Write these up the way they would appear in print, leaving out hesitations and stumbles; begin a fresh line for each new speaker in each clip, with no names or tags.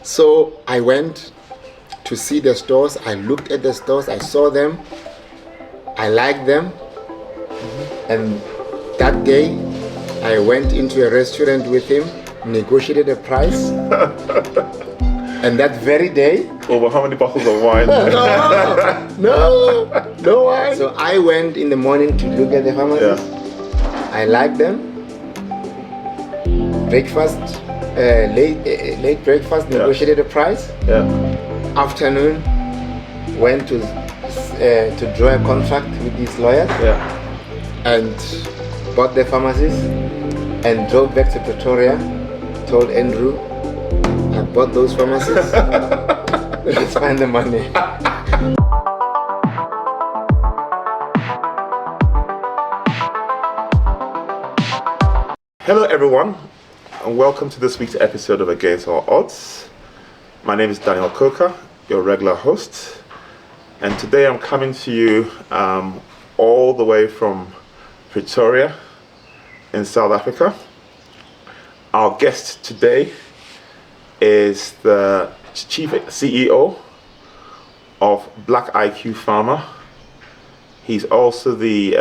So I went to see the stores. I looked at the stores. I saw them. I liked them. And that day, I went into a restaurant with him, negotiated a price. And that very day...
Over how many bottles of wine?
No wine. So I went in the morning to look at the pharmacies. Yeah. I liked them. Breakfast, late breakfast, negotiated a price.
Yeah.
Afternoon, went to draw a contract with these lawyers.
Yeah. And
bought the pharmacies and drove back to Pretoria. Told Andrew, I bought those pharmacies. Let's find the money.
Hello everyone, and welcome to this week's episode of Against All Odds. My name is Daniel Coker, your regular host, and today I'm coming to you all the way from Pretoria in South Africa. Our guest today is the Chief CEO of Black IQ Pharma. He's also the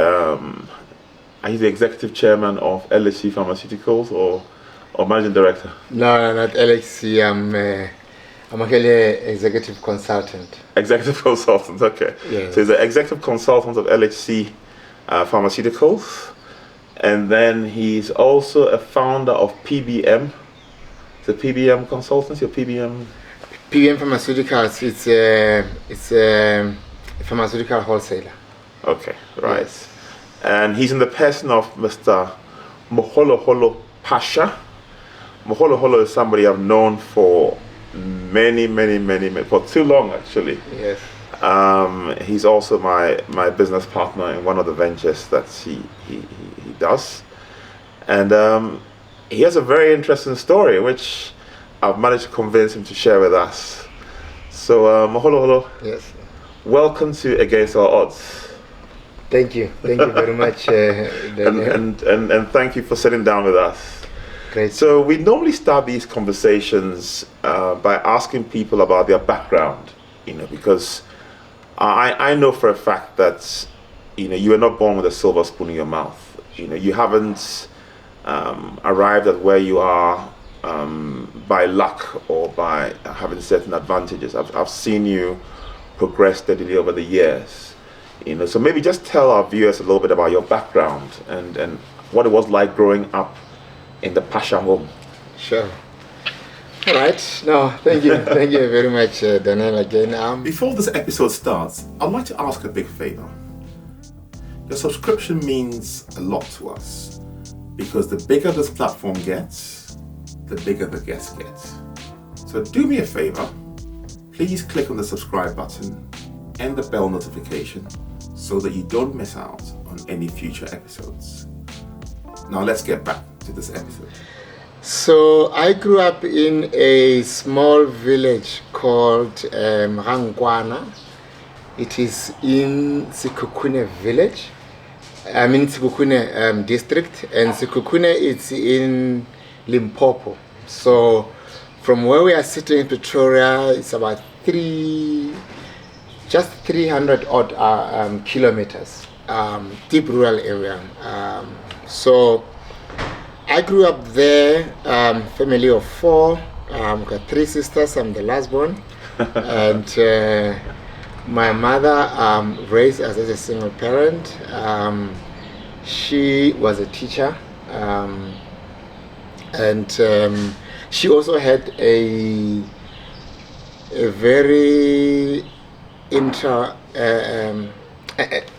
executive chairman of LHC Pharmaceuticals or managing director.
No, not LHC. I'm actually an executive consultant.
Executive consultant, okay.
Yes.
So he's the executive consultant of LHC Pharmaceuticals, and then he's also a founder of PBM. The PBM Consultancy or PBM?
PBM Pharmaceuticals. It's a pharmaceutical wholesaler.
Okay, right.
Yes.
And he's in the person of Mr. Mogologolo Phasha. Mogologolo is somebody I've known for many, for too long actually.
Yes.
He's also my business partner in one of the ventures that he does. And he has a very interesting story which I've managed to convince him to share with us. So Mogologolo,
yes.
Welcome to Against All Odds.
Thank you very much, Daniel.
And thank you for sitting down with us.
Great.
So we normally start these conversations by asking people about their background, because I know for a fact that you were not born with a silver spoon in your mouth. You haven't arrived at where you are by luck or by having certain advantages. I've seen you progress steadily over the years. So maybe just tell our viewers a little bit about your background and what it was like growing up in the Phasha home.
Sure. All right. No, thank you. Thank you very much, Daniel, again.
Before this episode starts, I'd like to ask a big favor. Your subscription means a lot to us because the bigger this platform gets, the bigger the guests get. So do me a favor. Please click on the subscribe button and the bell notification so that you don't miss out on any future episodes. Now let's get back to this episode.
So I grew up in a small village called Rangwana. It is in Sekhukhune village. I'm in Sekhukhune district, and Sekhukhune is in Limpopo. So from where we are sitting in Pretoria, it's about 300 odd kilometers, deep rural area. So I grew up there, family of four, got three sisters, I'm the last born. And my mother raised us as a single parent. She was a teacher, and she also had a very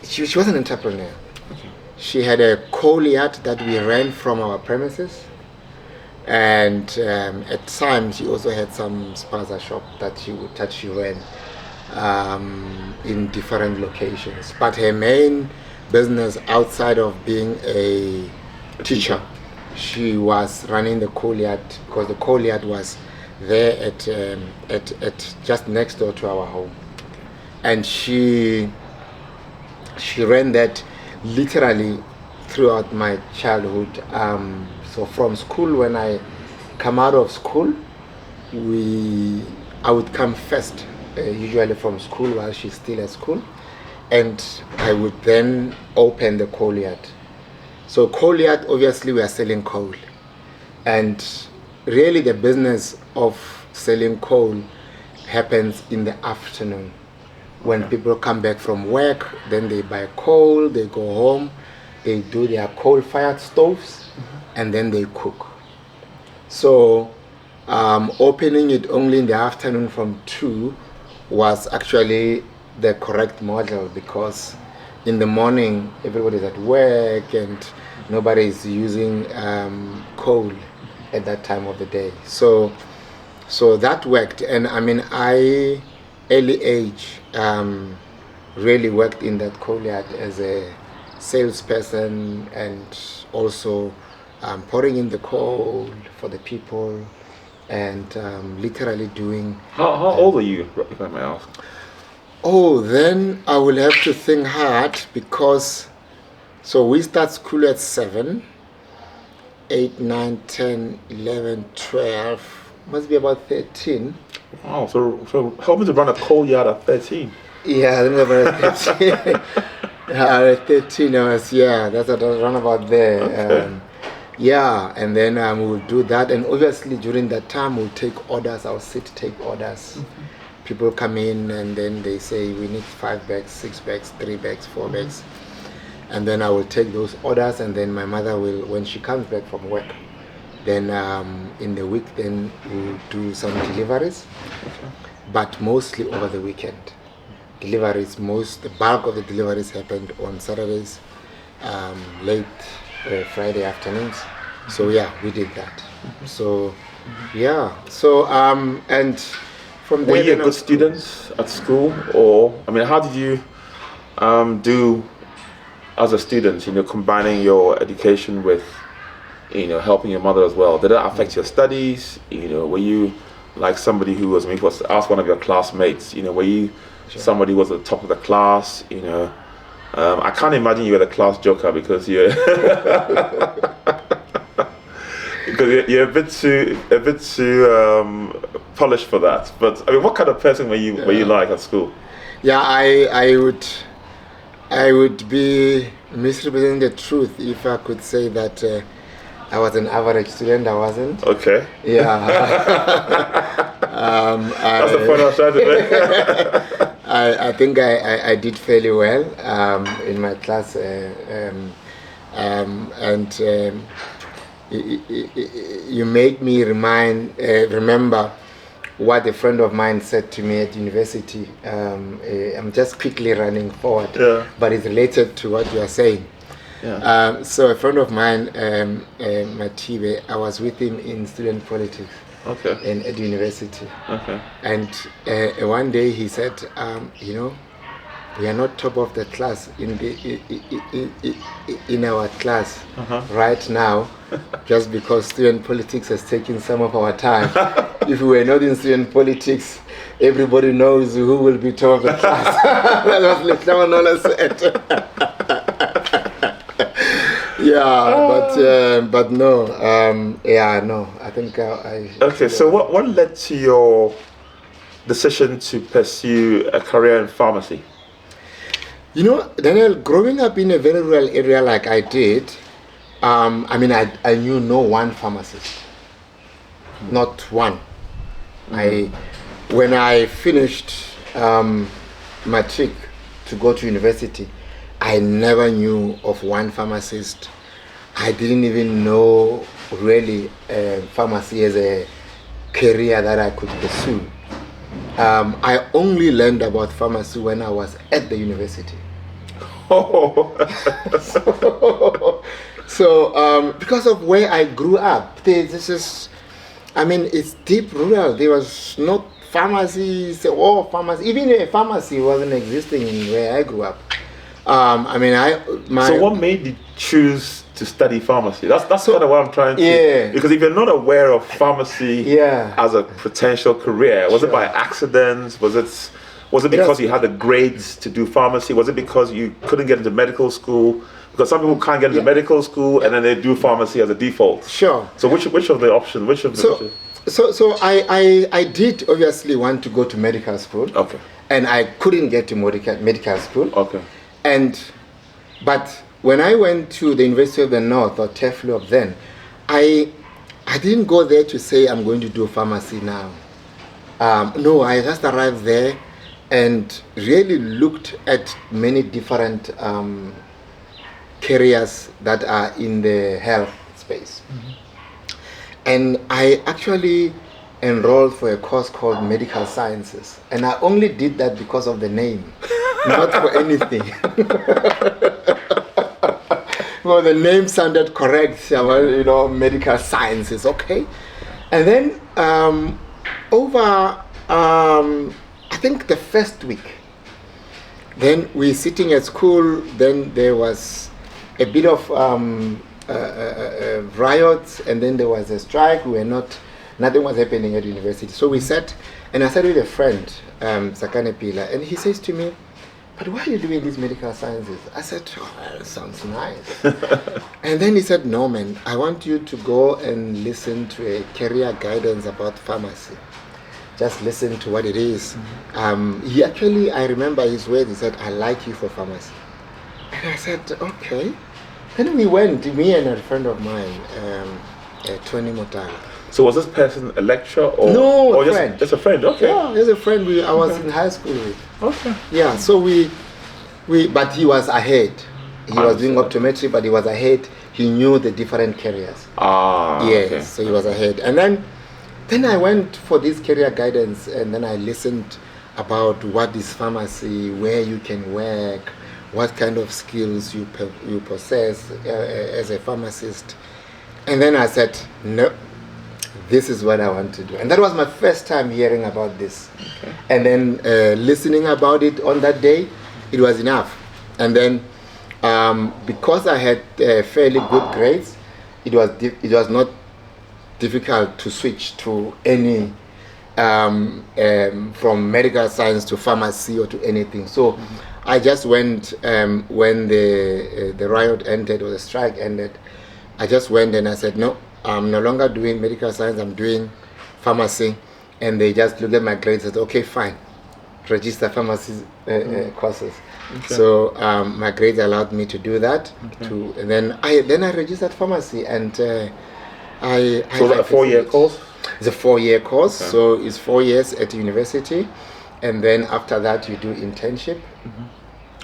she was an entrepreneur. Okay. She had a coal yard that we ran from our premises, and at times she also had some spaza shop that she ran in different locations. But her main business outside of being a teacher, she was running the coal yard because the coal yard was there at just next door to our home. And she ran that literally throughout my childhood. So from school, when I come out of school, I would come first, usually from school while she's still at school, and I would then open the coal yard. So coal yard, obviously we are selling coal, and really the business of selling coal happens in the afternoon when people come back from work. Then they buy coal, they go home, they do their coal-fired stoves, and then they cook. So opening it only in the afternoon from 2 was actually the correct model, because in the morning everybody's at work and nobody's using coal at that time of the day. So that worked. And I mean, I early age really worked in that coal yard as a salesperson, and also pouring in the coal for the people, and literally doing.
How old are you, if I may ask?
Oh, then I will have to think hard, because so we start school at 7, 8, 9, 10, 11, 12, must be about 13.
Wow, so help me to run a coal yard at 13.
Yeah, I think about 13. At 13 I was, that's around about there.
Okay.
And then we'll do that, and obviously during that time we'll take orders. I'll take orders. People come in and then they say we need 5 bags, 6 bags, 3 bags, 4 bags, and then I will take those orders, and then my mother will, when she comes back from work, then in the week then we'll do some deliveries, but mostly over the weekend. Deliveries, the bulk of the deliveries happened on Saturdays, late Friday afternoons. So we did that. So and from there.
Were you a good student at school, or I mean, how did you do as a student? Combining your education with helping your mother as well. Did that affect your studies? Were you like somebody who was? I mean, ask one of your classmates. Were you somebody who was at the top of the class? I can't imagine you were the class joker, because you're you're a bit too polished for that. But I mean, what kind of person were you like at school?
I would be misrepresenting the truth if I could say that I was an average student. I wasn't.
Okay. That's the point I was trying to make.
I think I did fairly well in my class, you made me remember what a friend of mine said to me at university. I'm just quickly running forward, but it's related to what you are saying. So a friend of mine, Matibe, I was with him in student politics.
Okay.
At university.
Okay.
And one day he said, we are not top of the class in our class right now, just because student politics has taken some of our time. If we were not in student politics, everybody knows who will be top of the class. That was Letlawanola said. But no, I think I.
Okay, so what led to your decision to pursue a career in pharmacy?
Daniel, growing up in a very rural area like I did, I knew no one pharmacist, not one. When I finished matric to go to university, I never knew of one pharmacist. I didn't even know really pharmacy as a career that I could pursue. I only learned about pharmacy when I was at the university. So because of where I grew up, it's deep rural. There was no pharmacies or pharmacy. Even a pharmacy wasn't existing in where I grew up.
So what made you choose to study pharmacy? That's kind of what I'm trying to. Because if you're not aware of pharmacy as a potential career, was it by accident? Was it because you had the grades to do pharmacy? Was it because you couldn't get into medical school? Because some people can't get into medical school and then they do pharmacy as a default.
Sure.
So which of the options?
So I did obviously want to go to medical school.
Okay.
And I couldn't get to medical school.
Okay.
But when I went to the University of the North, or TEFLOP then, I didn't go there to say I'm going to do pharmacy now. No, I just arrived there and really looked at many different careers that are in the health space. And I actually enrolled for a course called Medical Sciences. And I only did that because of the name, not for anything. Well, the name sounded correct, well, Medical Sciences, okay. And then I think the first week, then we're sitting at school, then there was a bit of riots, and then there was a strike. Nothing was happening at university. So we sat, and I sat with a friend, Sakane Pila, and he says to me, "But why are you doing these medical sciences?" I said, "Oh, that sounds nice." And then he said, "No, man, I want you to go and listen to a career guidance about pharmacy. Just listen to what it is." He actually, I remember his words, he said, "I like you for pharmacy." And I said, "Okay." Then we went, me and a friend of mine, Tony Motala.
So was this person a lecturer or
no,
or
friend.
Just a friend? Okay.
Yeah, just a friend I was in high school with.
Okay.
Yeah, so but he was ahead. He was doing optometry, but he was ahead. He knew the different careers. Yes, okay. So he was ahead. And then I went for this career guidance, and then I listened about what is pharmacy, where you can work, what kind of skills you possess as a pharmacist. And then I said, no, this is what I want to do. And that was my first time hearing about this. Okay. And then listening about it on that day, it was enough. And then because I had fairly good grades, it was not difficult to switch to any from medical science to pharmacy or to anything. So I just went when the riot ended or the strike ended. I just went and I said, no, I'm no longer doing medical science, I'm doing pharmacy. And they just looked at my grades and said, okay, fine, register pharmacy courses. Okay. So my grades allowed me to do that. Okay. And then I registered pharmacy, and so
was a 4-year course?
It's a 4-year course, okay. So it's 4 years at university, and then after that you do internship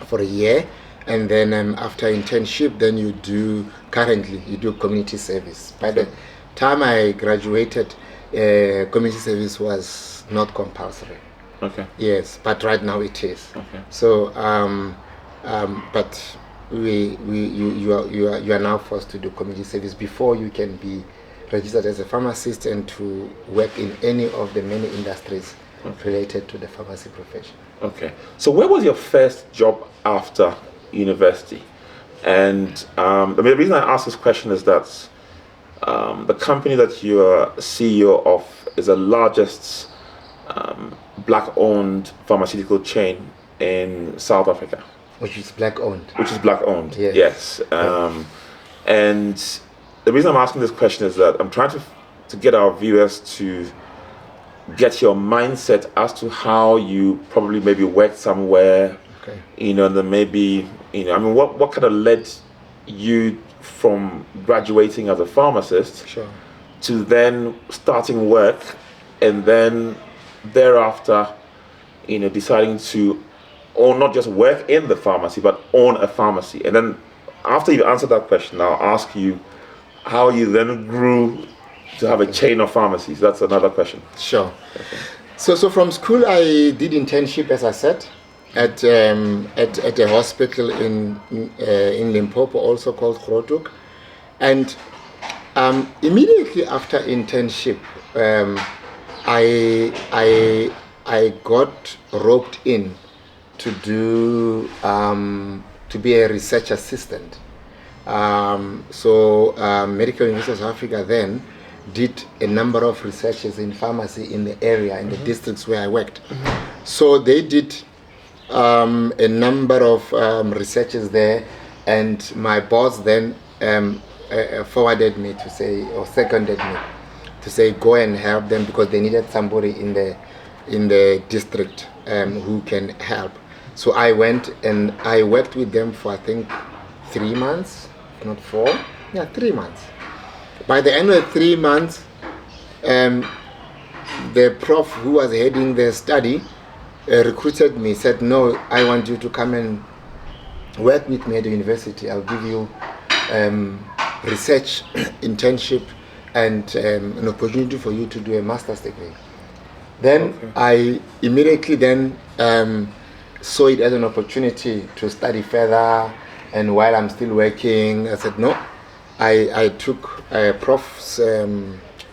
for a year, and then after internship, then you do community service. By the time I graduated, community service was not compulsory.
Okay.
Yes, but right now it is.
Okay.
So, but you are now forced to do community service before you can be registered as a pharmacist and to work in any of the many industries related to the pharmacy profession.
Okay. So where was your first job after university? And the reason I ask this question is that the company that you are CEO of is the largest black-owned pharmaceutical chain in South Africa.
Which is black-owned.
Yes. And the reason I'm asking this question is that I'm trying to get our viewers to get your mindset as to how you probably maybe worked somewhere, and then maybe, what kind of led you from graduating as a pharmacist to then starting work, and then thereafter, deciding to own, not just work in the pharmacy, but own a pharmacy. And then after you answer that question, I'll ask you how you then grew to have a chain of pharmacies. That's another question.
Sure. Okay. So from school, I did internship, as I said, at a hospital in Limpopo, also called Grotuk. And immediately after internship, I got roped in to do to be a research assistant. Medical University of South Africa then did a number of researches in pharmacy in the area, in the districts where I worked. So they did a number of researches there, and my boss then forwarded me to say, or seconded me to say go and help them because they needed somebody in the district who can help. So I went and I worked with them for I think 3 months, not 4, 3 months. By the end of the 3 months, the prof who was heading the study recruited me, said, no, I want you to come and work with me at the university. I'll give you research, internship, and an opportunity for you to do a master's degree. Then I immediately then saw it as an opportunity to study further, and while I'm still working, I said no. I took a prof's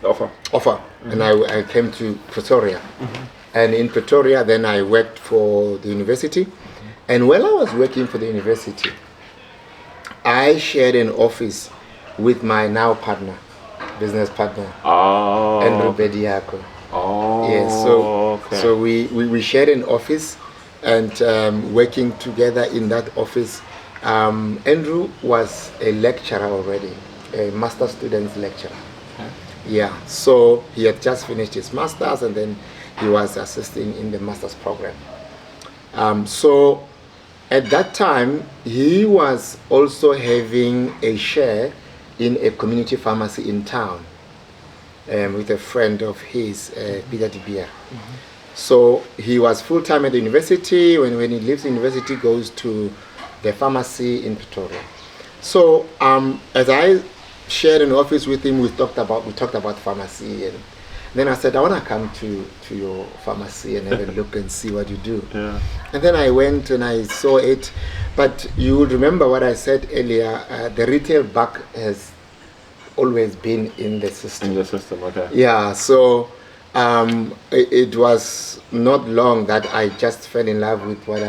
offer, and I came to Pretoria. And in Pretoria, then I worked for the university. And while I was working for the university, I shared an office with my now partner, business partner, Andrew Bediako. Yes, so we shared an office, and working together in that office. Andrew was a lecturer already, a master student's lecturer. Yeah, so he had just finished his master's, and then he was assisting in the master's program. So at that time, he was also having a share in a community pharmacy in town with a friend of his, Peter De Beer. So he was full-time at the university. When he leaves the university, goes to the pharmacy in Pretoria. So as I shared an office with him, we talked about pharmacy, and then I said, I want to come to your pharmacy and have a look and see what you do. Yeah. And then I went and I saw it. But you would remember what I said earlier, the retail bug has always been in the system. In the system, okay. Yeah, so it was not long that I just fell in love with what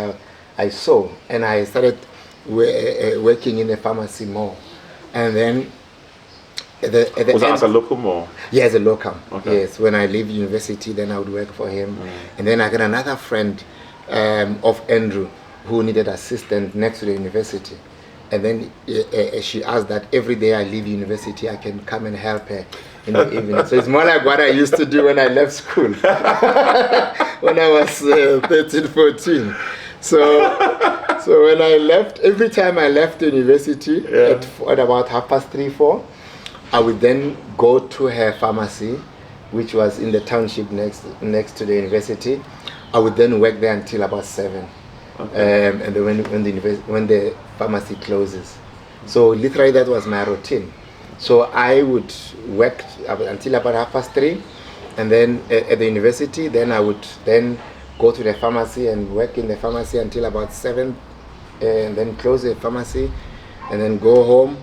I saw. And I started working in the pharmacy more. And then was that as a locum or? Yeah, as a locum. Okay. Yes, when I leave university, then I would work for him. And then I got another friend of Andrew who needed assistant next to the university. And then she asked that every day I leave university, I can come and help her in the evening. So it's more like what I used to do when I left school, when I was 13, 14. So when I left, every time I left the university at about 3:30, 4, I would then go to her pharmacy, which was in the township next to the university. I would then work there until about 7, and then when the pharmacy closes. So literally that was my routine. So I would work until about 3:30, and then at the university, then I would then go to the pharmacy and work in the pharmacy until about 7, and then close the pharmacy, and then go home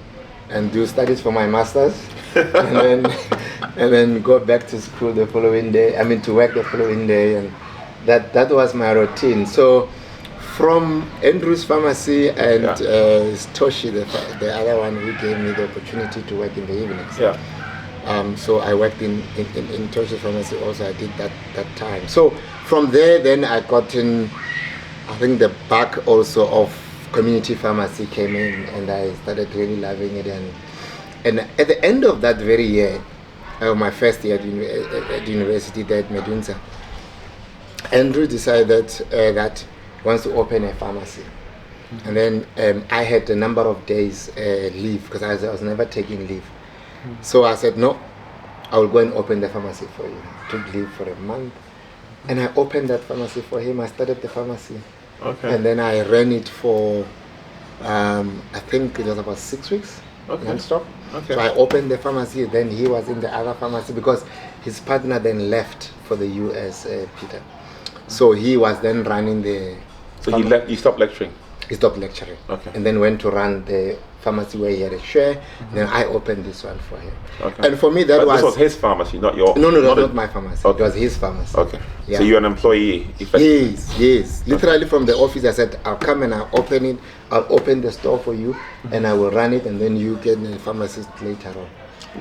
and do studies for my master's, and then go back to school the following day. I mean, to work the following day, and that was my routine. So from Andrew's pharmacy and Toshi, the other one who gave me the opportunity to work in the evenings. Yeah. So I worked in Toshi's pharmacy also. I did that time. So from there, then I got in. I think the bug also of community pharmacy came in, and I started really loving it. And at the end of that very year, my first year at university there at Medunsa, Andrew decided that he wants to open a pharmacy. And then I had a number of days leave because I was never taking leave. So I said, no, I will go and open the pharmacy for you. I took leave for a month, and I opened that pharmacy for him. I started the pharmacy. Okay. And then I ran it for, I think it was about 6 weeks, non-stop. Okay. So I opened the pharmacy, then he was in the other pharmacy because his partner then left for the US, Peter. So he was then running the...
So he stopped lecturing?
He stopped lecturing. Okay. And then went to run the pharmacy where he had a share. Mm-hmm. Then I opened this one for him. Okay. And for me that
this was his pharmacy, not your...
No, not my pharmacy. Okay. It was his pharmacy. Okay.
Yeah. So you're an employee,
effectively? Yes. Literally from the office I said, I'll come and I'll open it. I'll open the store for you, and I will run it, and then you get a pharmacist later on.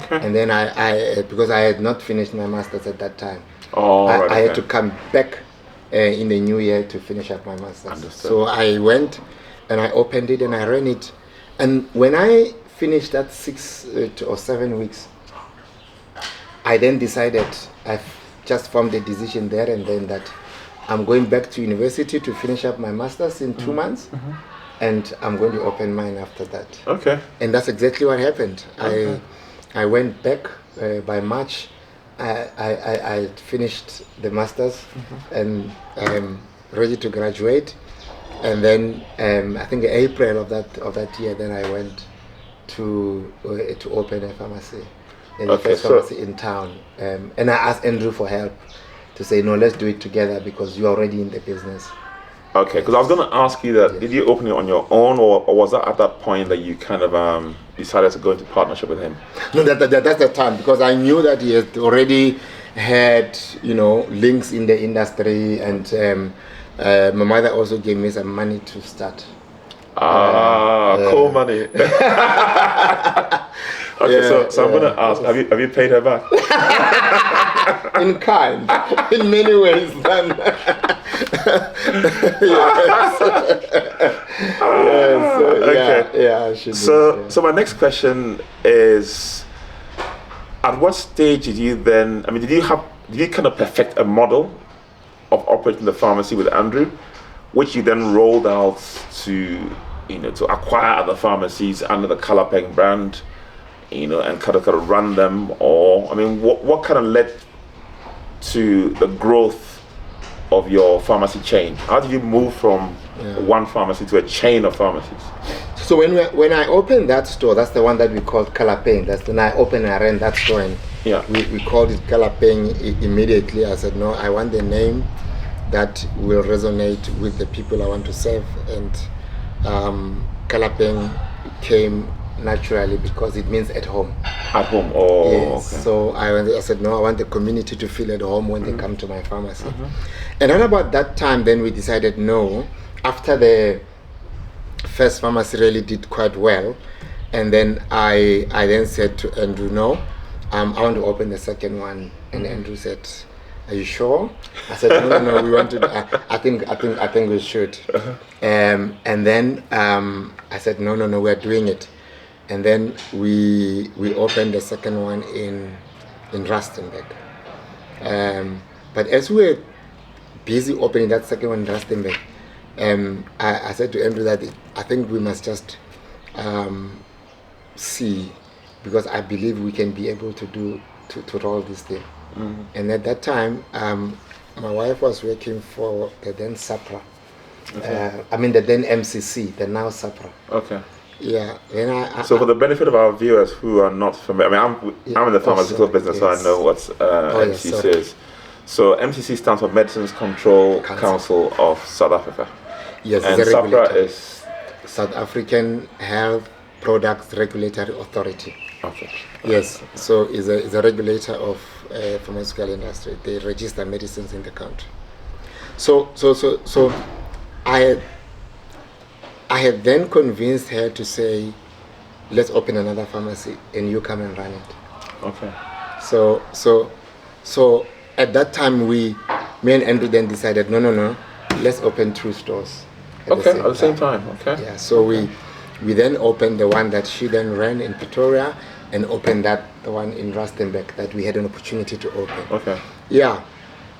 Okay. And then I because I had not finished my master's at that time. I had to come back in the new year to finish up my master's. Understood. So I went and I opened it and I ran it. And when I finished that 6 or 7 weeks, I then decided, I've just formed a decision there and then that I'm going back to university to finish up my master's in 2 months, and I'm going to open mine after that.
Okay.
And that's exactly what happened.
Okay.
I went back by March. I finished the master's and I'm ready to graduate. And then I think April of that year, then I went to open a pharmacy, the first pharmacy in town. And I asked Andrew for help to say, no, let's do it together because you're already in the business.
Okay, because I was going to ask you that,
Yes.
did you open it on your own, or was that at that point that you kind of decided to go into partnership with him?
No, that's the time, because I knew that he had already had, links in the industry, and my mother also gave me some money to start.
Cool money. Okay, so I'm going to ask, have you paid her back?
In kind, in many ways. Then.
So my next question is, at what stage did you then, did you kind of perfect a model of operating the pharmacy with Andrew, which you then rolled out to acquire other pharmacies under the Kalapeng brand, and kind of run them? Or, what kind of led to the growth of your pharmacy chain? How did you move from one pharmacy to a chain of pharmacies?
So when I opened that store, that's the one that we called Kalapeng. That's when I opened and I ran that store, and we called it Kalapeng immediately. I said, no, I want the name that will resonate with the people I want to serve, and Kalapeng came naturally because it means at home.
At home, oh.
Yes.
Okay.
So I said, no, I want the community to feel at home when they come to my pharmacy. And then about that time, then we decided, no, after the first pharmacy really did quite well, and then I then said to Andrew, no, I want to open the second one. And Andrew said, are you sure? I said, no, we want to. I think we should. And then I said, no, we're doing it. And then we opened the second one in Rustenburg. But as we were busy opening that second one in Rustenburg, I said to Andrew that I think we must just see, because I believe we can be able to roll this thing. And at that time, my wife was working for the then SAPRA. The then MCC, the now SAPRA.
Okay.
Yeah.
So for the benefit of our viewers who are not familiar, I'm in the pharmaceutical business, so I know what MCC is. So MCC stands for Medicines Control Council of South Africa.
Yes,
and SAPRA is
South African Health Products Regulatory Authority.
Okay.
Yes, so is a regulator of pharmaceutical industry. They register medicines in the country. So I had then convinced her to say, let's open another pharmacy and you come and run it.
Okay.
So at that time me and Andrew then decided, no, let's open 2 stores.
At the same time. Okay.
Yeah. So we then opened the one that she then ran in Pretoria, and opened the one in Rustenburg that we had an opportunity to open.
Okay.
Yeah.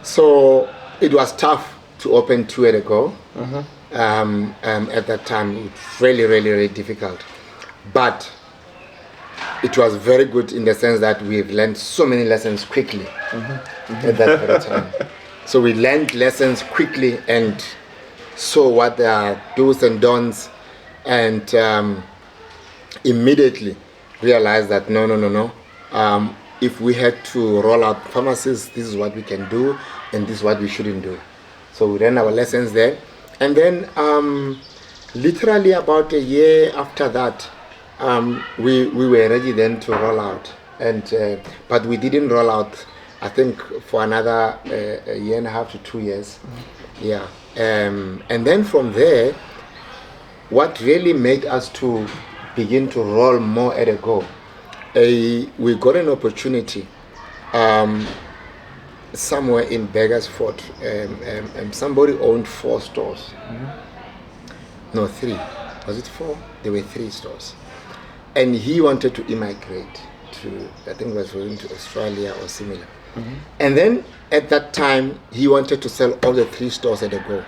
So it was tough to open 2 at a go. At that time, it was really, really, really difficult. But it was very good in the sense that we've learned so many lessons quickly at that very time. So we learned lessons quickly and saw what the do's and don'ts, and immediately realized that no. If we had to roll out pharmacies, this is what we can do, and this is what we shouldn't do. So we ran our lessons there. And then literally about a year after that, we were ready then to roll out. But we didn't roll out, I think, for another a year and a half to 2 years. Yeah. And then from there, what really made us to begin to roll more at a go, we got an opportunity somewhere in Beggarsford. Somebody owned 4 stores. No, 3. Was it 4? There were 3 stores. And he wanted to immigrate. to, I think he was going to Australia or similar. And then at that time, he wanted to sell all the 3 stores at a go.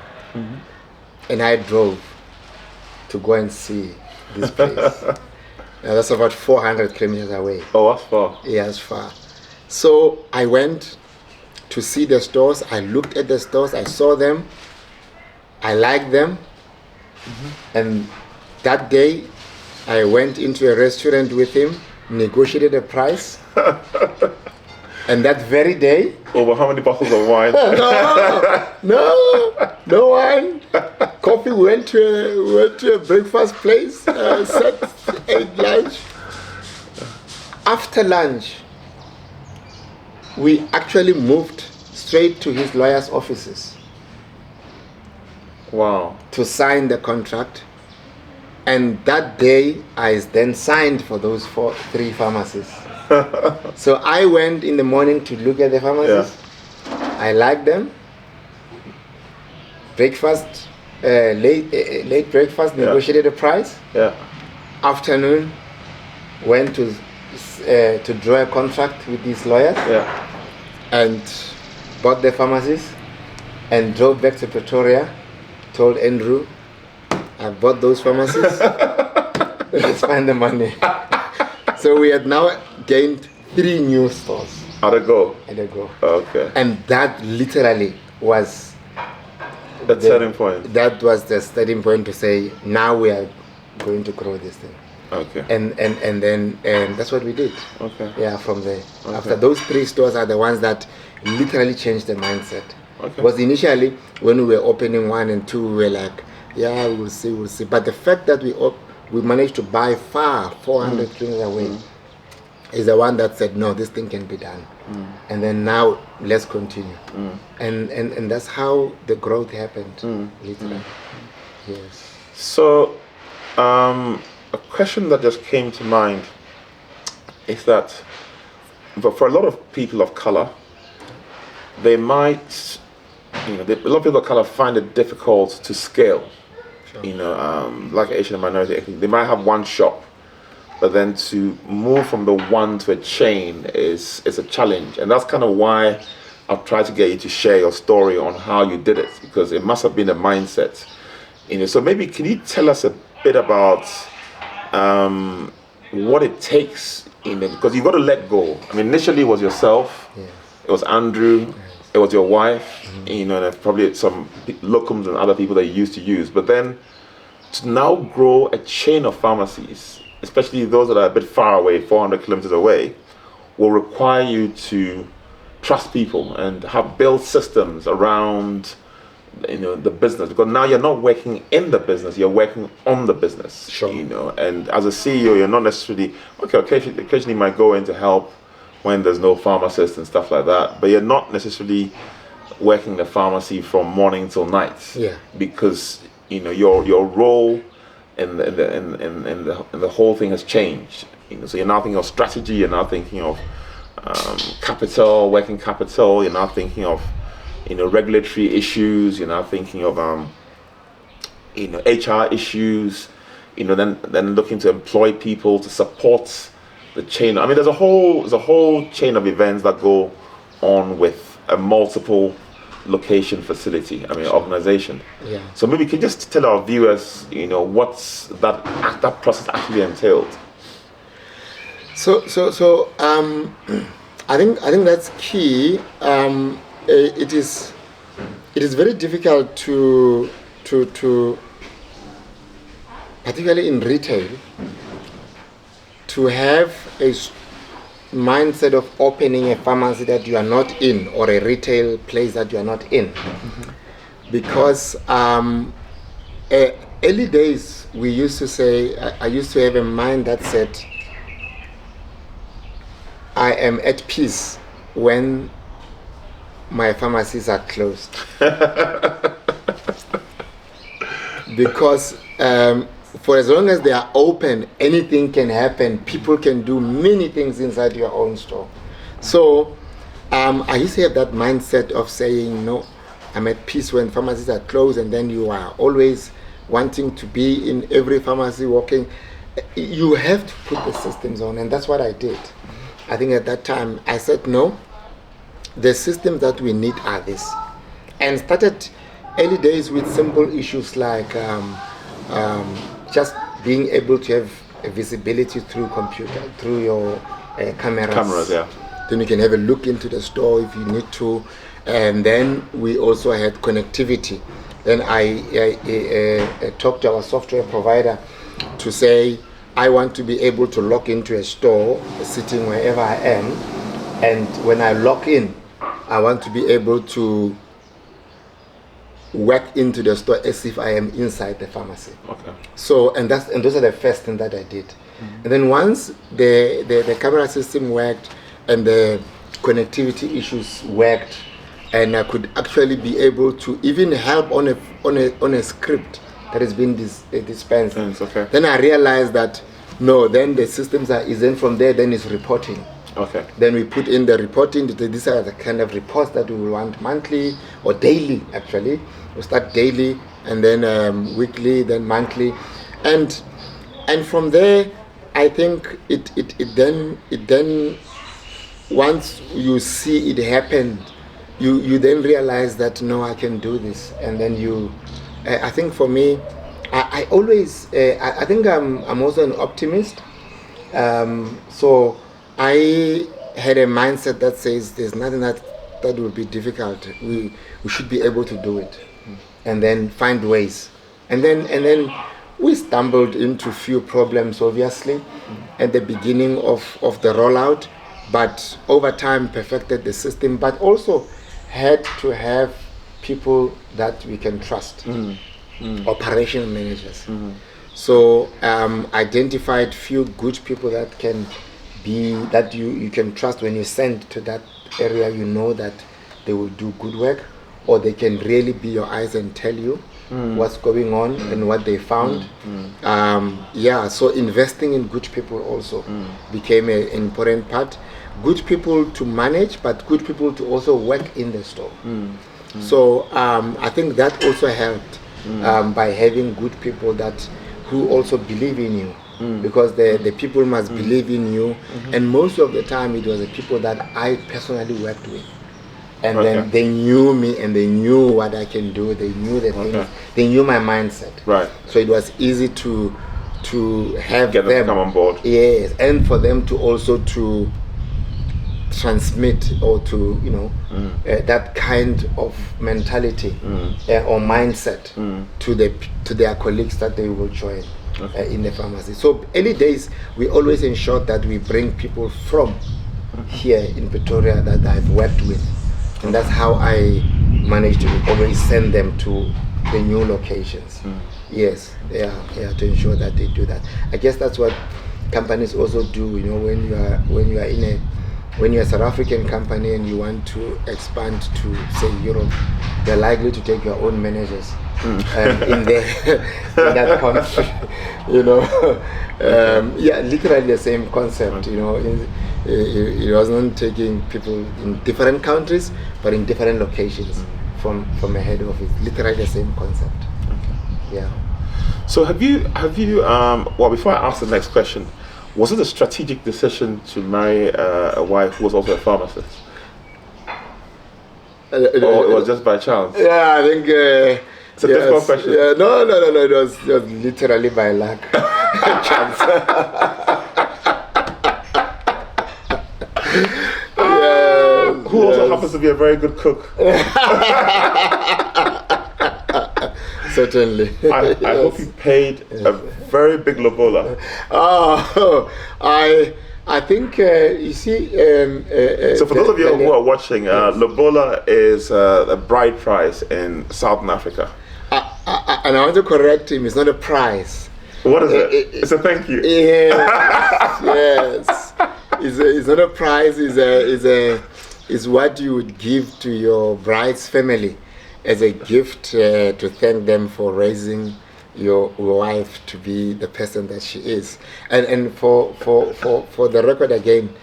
And I drove to go and see this place. Now, that's about 400 kilometers away.
Oh, that's far.
Yeah, it's far. So I went to see the stores. I looked at the stores. I saw them. I liked them. And that day, I went into a restaurant with him, negotiated a price. And that very day...
Over how many bottles of wine?
No wine. Coffee, went to a breakfast place, ate lunch. After lunch, we actually moved straight to his lawyer's offices.
Wow.
To sign the contract. And that day, I then signed for those 3 pharmacies. So I went in the morning to look at the pharmacies. Yeah. I liked them. Breakfast, late breakfast, negotiated a price.
Yeah.
Afternoon, went to draw a contract with these lawyers.
Yeah.
And bought the pharmacies and drove back to Pretoria. Told Andrew, I bought those pharmacies. Let's find the money. So we had now gained 3 new stores.
At a go?
At a go.
Okay.
And that literally was
the starting point.
That was the starting point to say, now we are going to grow this thing.
Okay.
And then that's what we did.
Okay.
Yeah, from there. Okay. After those 3 stores are the ones that literally changed the mindset.
Okay.
Because initially, when we were opening 1 and 2, we were like, yeah, we'll see. But the fact that we managed to buy far, 400 kilometers away, is the one that said, no, this thing can be done. And then now, let's continue. And that's how the growth happened, literally. Yes.
So, a question that just came to mind is that, but for a lot of people of color, they might, a lot of people of color find it difficult to scale. Sure. Like Asian minority, they might have 1 shop, but then to move from the 1 to a chain is a challenge. And that's kind of why I've tried to get you to share your story on how you did it, because it must have been a mindset. So maybe can you tell us a bit about what it takes, because you've got to let go. I mean, initially it was yourself, it was Andrew, it was your wife, and probably some locums and other people that you used to use. But then to now grow a chain of pharmacies, especially those that are a bit far away, 400 kilometers away, will require you to trust people and have built systems around the business, because now you're not working in the business, you're working on the business.
Sure.
And as a CEO, you're not necessarily occasionally you might go in to help when there's no pharmacist and stuff like that, but you're not necessarily working the pharmacy from morning till night.
Yeah.
Because your role in the whole thing has changed. So you're now thinking of strategy, you're now thinking of capital, working capital, you're now thinking of regulatory issues, you're now thinking of HR issues, then looking to employ people to support the chain. I mean, there's a whole chain of events that go on with a multiple location facility, organization.
Yeah.
So maybe you can just tell our viewers, what's that process actually entailed.
So I think that's key. It is very difficult to particularly in retail, to have a mindset of opening a pharmacy that you are not in, or a retail place that you are not in. Because early days we used to say, I used to have a mind that said, I am at peace when my pharmacies are closed. Because for as long as they are open, anything can happen. People can do many things inside your own store. So I used to have that mindset of saying, no, I'm at peace when pharmacies are closed, and then you are always wanting to be in every pharmacy walking. You have to put the systems on, and that's what I did. I think at that time I said no. The systems that we need are this, and started early days with simple issues like just being able to have a visibility through computer, through your cameras.
Cameras, yeah.
Then you can have a look into the store if you need to, and then we also had connectivity. Then I talked to our software provider to say I want to be able to log into a store sitting wherever I am, and when I log in, I want to be able to work into the store as if I am inside the pharmacy.
Okay.
So and those are the first thing that I did. And then once the camera system worked and the connectivity issues worked, and I could actually be able to even help on a script that has been dispensed.
Okay.
Then I realized that no, then the systems is in from there. Then it's reporting.
Okay.
Then we put in the reporting. These are the kind of reports that we want monthly or daily. Actually, we start daily and then weekly, then monthly, and from there, I think it then once you see it happen, you then realize that no, I can do this, and then I think for me, I always I think I'm also an optimist, so I had a mindset that says there's nothing that will be difficult. We should be able to do it, and then find ways, and then we stumbled into few problems obviously at the beginning of the rollout, but over time perfected the system, but also had to have people that we can trust, operational managers. So identified few good people that you can trust. When you send to that area, you know that they will do good work, or they can really be your eyes and tell you what's going on and what they found. So investing in good people also became an important part. Good people to manage, but good people to also work in the store. So I think that also helped by having good people who also believe in you, because the people must believe in you, and most of the time it was the people that I personally worked with, and then they knew me and they knew what I can do. They knew the things. They knew my mindset. Right. So it was easy to have
get them to come on board.
Yes, and for them to also to transmit or to that kind of mentality or mindset to their colleagues that they will join in the pharmacy. So early days we always ensured that we bring people from here in Pretoria that I've worked with, and that's how I managed to always send them to the new locations. Yes, to ensure that they do that. I guess that's what companies also do. When you're a South African company and you want to expand to, say, Europe, they're likely to take your own managers in that country. Literally the same concept. It wasn't taking people in different countries, but in different locations from a head office. Literally the same concept. Yeah.
So have you? Before I ask the next question, was it a strategic decision to marry a wife who was also a pharmacist? Or it was just by chance?
Yeah, I think...
it's a difficult question.
No, it was just literally by luck. Chance.
Who also happens to be a very good cook.
Certainly.
I hope you paid a very big lobola.
I think you see.
So for those of you who are watching, lobola is a bride prize in Southern Africa.
And I want to correct him. It's not a prize.
What is it? It's a thank you.
Yes. It's not a prize. It's what you would give to your bride's family as a gift to thank them for raising your wife to be the person that she is. And for the record again,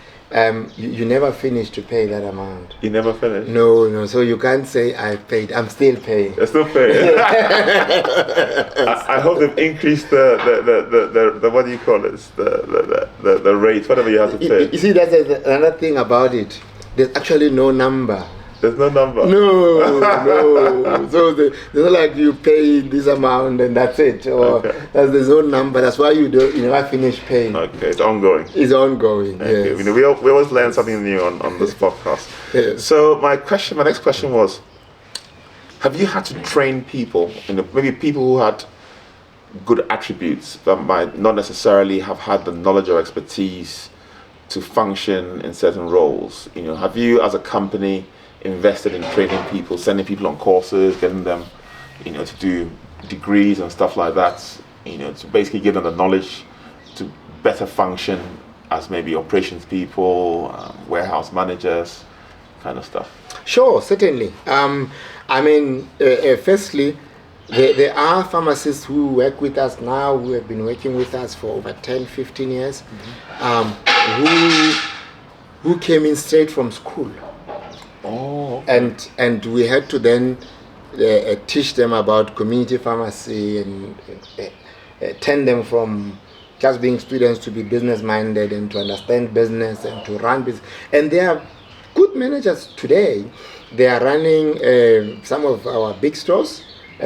you never finish to pay that amount.
You never finish?
No. So you can't say I paid. I'm still paying.
You're still paying. I hope they've increased the what do you call it? The rate, whatever you have to pay.
You see, that's another thing about it. There's actually no number.
There's no number.
No. So it's not like you pay this amount and that's it, or there's no number. That's why you never finish paying.
Okay, it's ongoing.
It's ongoing.
Okay.
Yes.
You know, we always learn something new on this podcast.
Yes.
So my next question was: have you had to train people? Maybe people who had good attributes that might not necessarily have had the knowledge or expertise to function in certain roles. Have you, as a company, invested in training people, sending people on courses, getting them, to do degrees and stuff like that, to basically give them the knowledge to better function as maybe operations people, warehouse managers, kind of stuff?
Sure, certainly. Firstly, there are pharmacists who work with us now, who have been working with us for over 10, 15 years, who came in straight from school.
Oh.
And we had to then teach them about community pharmacy and turn them from just being students to be business minded and to understand business and to run business. And they are good managers today. They are running some of our big stores,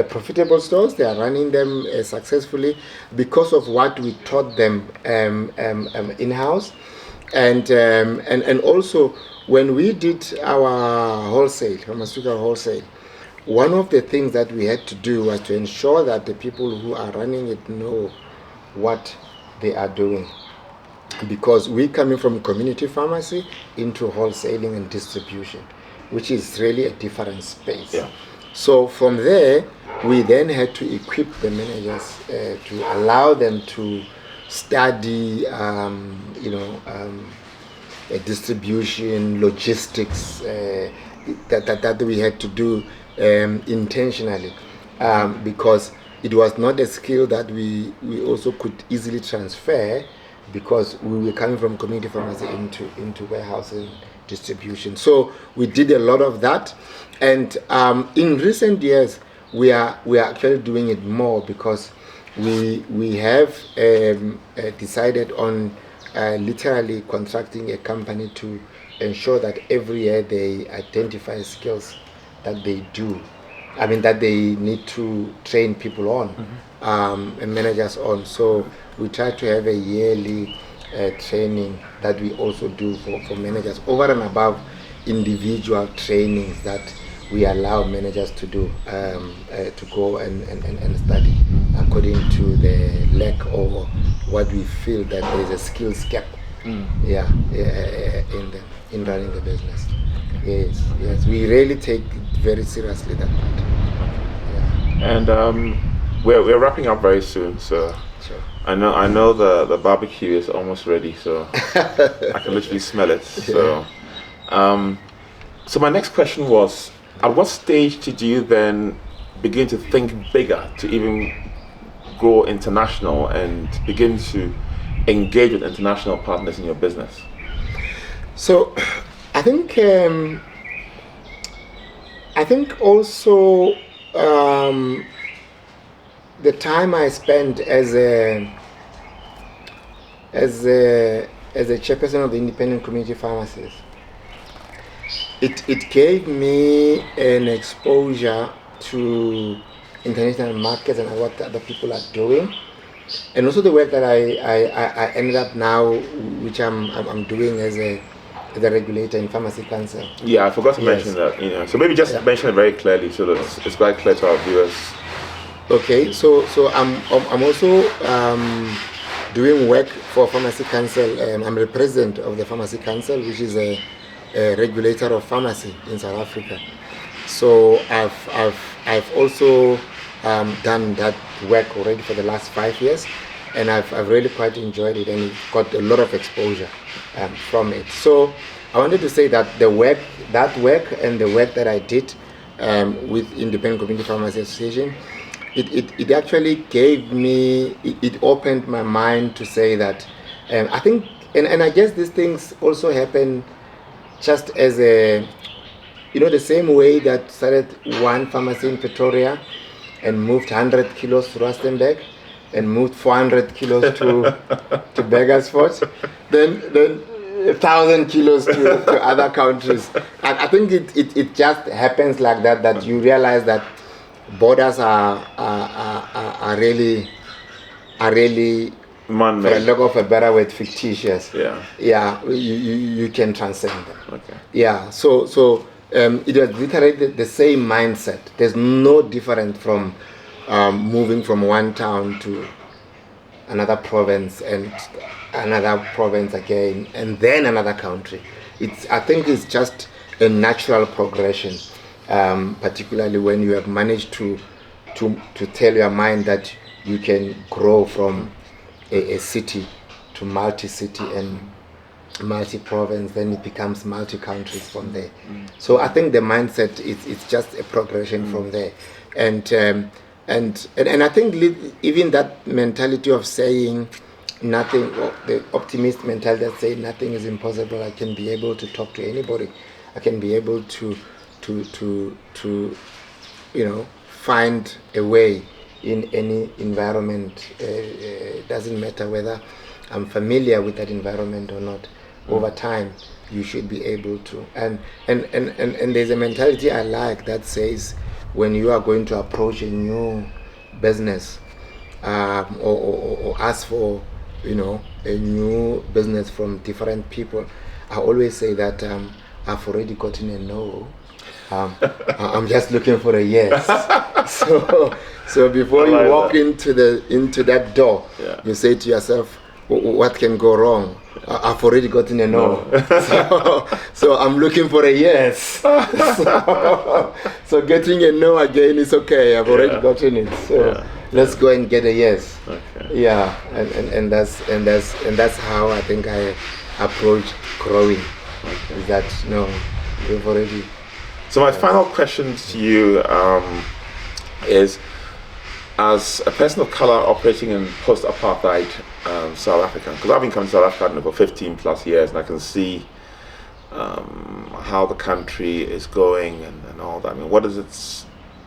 profitable stores. They are running them successfully because of what we taught them in-house. And also, when we did our pharmaceutical wholesale, one of the things that we had to do was to ensure that the people who are running it know what they are doing. Because we're coming from community pharmacy into wholesaling and distribution, which is really a different space.
Yeah.
So from there, we then had to equip the managers to allow them to study, distribution, logistics, that we had to do intentionally, because it was not a skill that we also could easily transfer, because we were coming from community pharmacy into warehousing distribution. So we did a lot of that, and in recent years we are actually doing it more, because we have decided on literally contracting a company to ensure that every year they identify skills that that they need to train people on, and managers on. So we try to have a yearly training that we also do for managers, over and above individual trainings that we allow managers to do, to go and study according to the lack or what we feel that there is a skills gap in running the business. Yes, we really take very seriously that part.
And we're wrapping up very soon, so
Sure.
I know the barbecue is almost ready, so I can literally smell it. So my next question was, at what stage did you then begin to think bigger, to even go international and begin to engage with international partners in your business?
So I think also the time I spent as a chairperson of the independent community pharmacies, it gave me an exposure to international markets and what other people are doing, and also the work that I ended up now, which I'm doing as a regulator in Pharmacy Council.
Yeah, I forgot to mention that. So maybe just mention it very clearly so that it's quite clear to our viewers.
Okay, so I'm also doing work for Pharmacy Council. I'm the president of the Pharmacy Council, which is a regulator of pharmacy in South Africa. So I've also done that work already for the last 5 years, and I've really quite enjoyed it and got a lot of exposure from it. So I wanted to say that that work and the work that I did with Independent Community Pharmacy Association, it actually gave me, it opened my mind to say that I think and I guess these things also happen just as a, the same way that started one pharmacy in Pretoria and moved 100 kilos to Rustenburg and moved 400 kilos to Beggarsford, then 1,000 kilos to other countries. I think it just happens like that you realize that borders are really
Man-made.
for a lack of a better word, fictitious.
Yeah.
You can transcend them.
Okay.
Yeah, so it was literally the same mindset. There's no different from moving from one town to another province and another province again and then another country. I think it's just a natural progression, particularly when you have managed to tell your mind that you can grow from a city to multi-city and multi-province, then it becomes multi-countries from there. So I think the mindset it's just a progression from there, and I think even that mentality of saying nothing, or the optimist mentality that say nothing is impossible. I can be able to talk to anybody. I can be able to find a way in any environment. Doesn't matter whether I'm familiar with that environment or not. Over time, you should be able to. And there's a mentality I like that says when you are going to approach a new business, or ask for a new business from different people, I always say that I've already gotten a no. I'm just looking for a yes. So before you walk into that door, you say to yourself, what can go wrong? I've already gotten a no. So I'm looking for a yes. So getting a no again is okay. I've already gotten it. So let's go and get a yes.
Okay.
Yeah, and that's how I think I approach growing. Okay. Is that we've already.
So my final question to you is, as a person of color operating in post-apartheid South Africa, because I've been coming to South Africa for 15 plus years, and I can see how the country is going and all that. I mean, what is it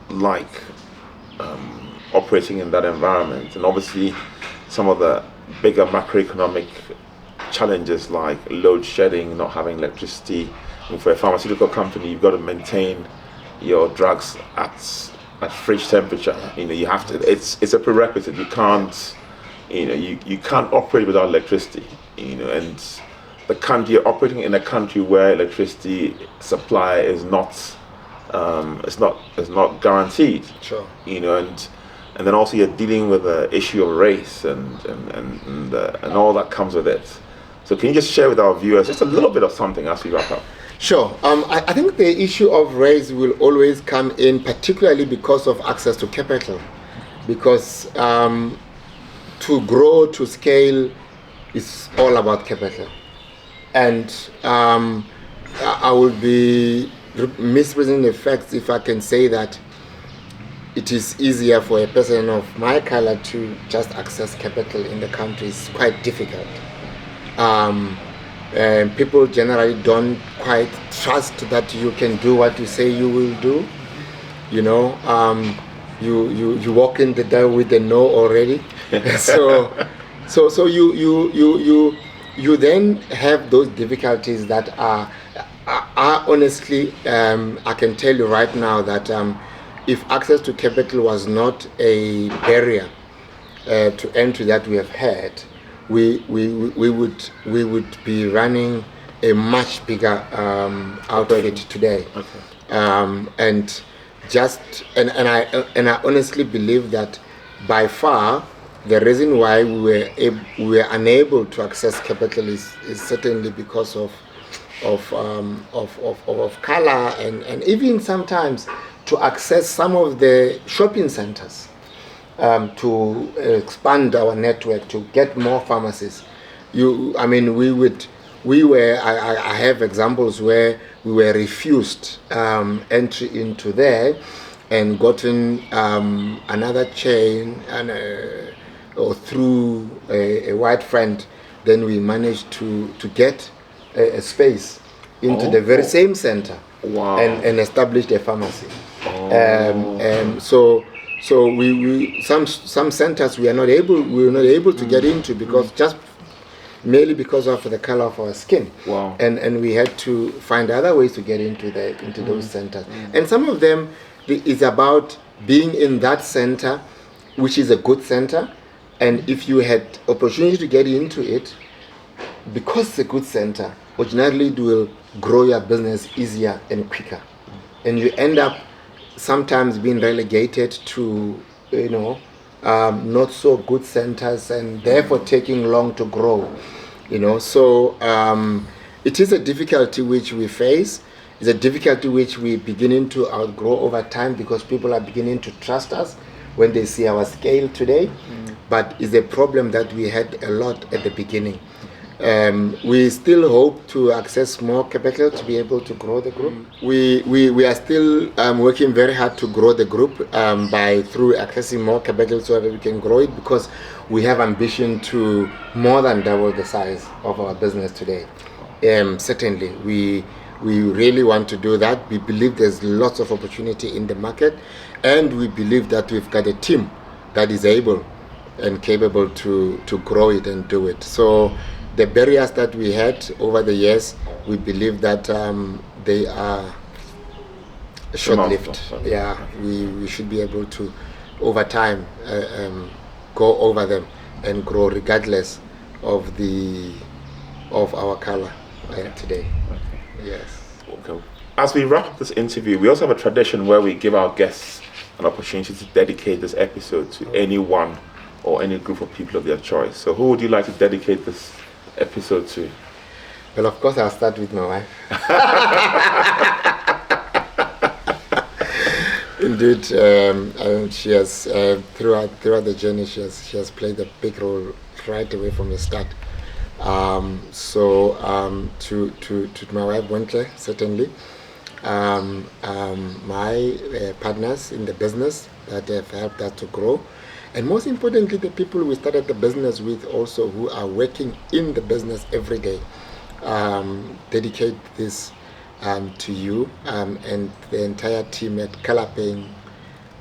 like operating in that environment? And obviously some of the bigger macroeconomic challenges like load shedding, not having electricity. And for a pharmaceutical company, you've got to maintain your drugs at fridge temperature. You have to. It's a prerequisite. You can't. You can't operate without electricity. And the country, you're operating in a country where electricity supply is not. It's not guaranteed.
Sure.
And then also you're dealing with the issue of race and all that comes with it. So can you just share with our viewers just a little bit of something as we wrap up?
Sure. I think the issue of race will always come in, particularly because of access to capital. Because to grow, to scale, is all about capital. And I would be misrepresenting the facts if I can say that it is easier for a person of my color to just access capital in the country. It's quite difficult. People generally don't quite trust that you can do what you say you will do. You walk in the door with a no already. so you then have those difficulties that are honestly, I can tell you right now that if access to capital was not a barrier to entry that we have had, we would be running a much bigger outfit today.
Okay.
And I honestly believe that by far the reason why we were unable to access capital is certainly because of color and even sometimes to access some of the shopping centers. To expand our network, to get more pharmacies. I have examples where we were refused entry into there and gotten another chain or through a white friend then we managed to get a space into the very same center.
Wow.
And established a pharmacy.
Oh.
So we some centers we were not able to get into because just merely because of the color of our skin.
Wow.
And we had to find other ways to get into those centers. And some of them is about being in that center, which is a good center, and if you had opportunity to get into it, because it's a good center, ordinarily it will grow your business easier and quicker, and you end up sometimes being relegated to not so good centers and therefore taking long to grow. So it is a difficulty which we face. It's a difficulty which we're beginning to outgrow over time because people are beginning to trust us when they see our scale today. But it's a problem that we had a lot at the beginning. We still hope to access more capital to be able to grow the group. We are still working very hard to grow the group through accessing more capital so that we can grow it, because we have ambition to more than double the size of our business today. Certainly, we really want to do that. We believe there's lots of opportunity in the market, and we believe that we've got a team that is able and capable to grow it and do it. So the barriers that we had over the years, we believe that they are short-lived. Yeah, we should be able to, over time, go over them and grow regardless of our color today.
Okay.
Yes.
Okay. As we wrap up this interview, we also have a tradition where we give our guests an opportunity to dedicate this episode to anyone or any group of people of their choice. So who would you like to dedicate this episode to?
Well, of course, I'll start with my wife. Indeed, she has throughout the journey, she has played a big role right away from the start. To my wife Wentle, certainly, my partners in the business that have helped us to grow, and most importantly, the people we started the business with also, who are working in the business every day. Dedicate this to you and the entire team at Calapane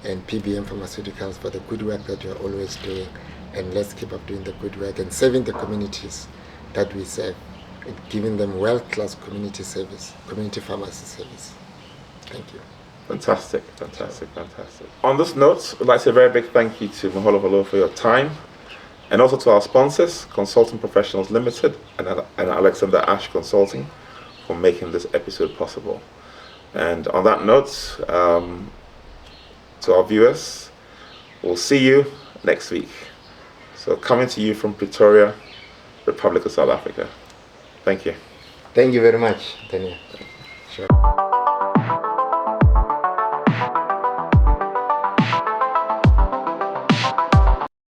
and PBM Pharmaceuticals for the good work that you're always doing, and let's keep up doing the good work and serving the communities that we serve, and giving them world-class community pharmacy service. Thank you.
Fantastic. On this note, I'd like to say a very big thank you to Mogologolo for your time, and also to our sponsors, Consulting Professionals Limited and Alexander Ash Consulting, for making this episode possible. And on that note, to our viewers, we'll see you next week. So coming to you from Pretoria, Republic of South Africa. Thank you.
Thank you very much, Daniel. Sure.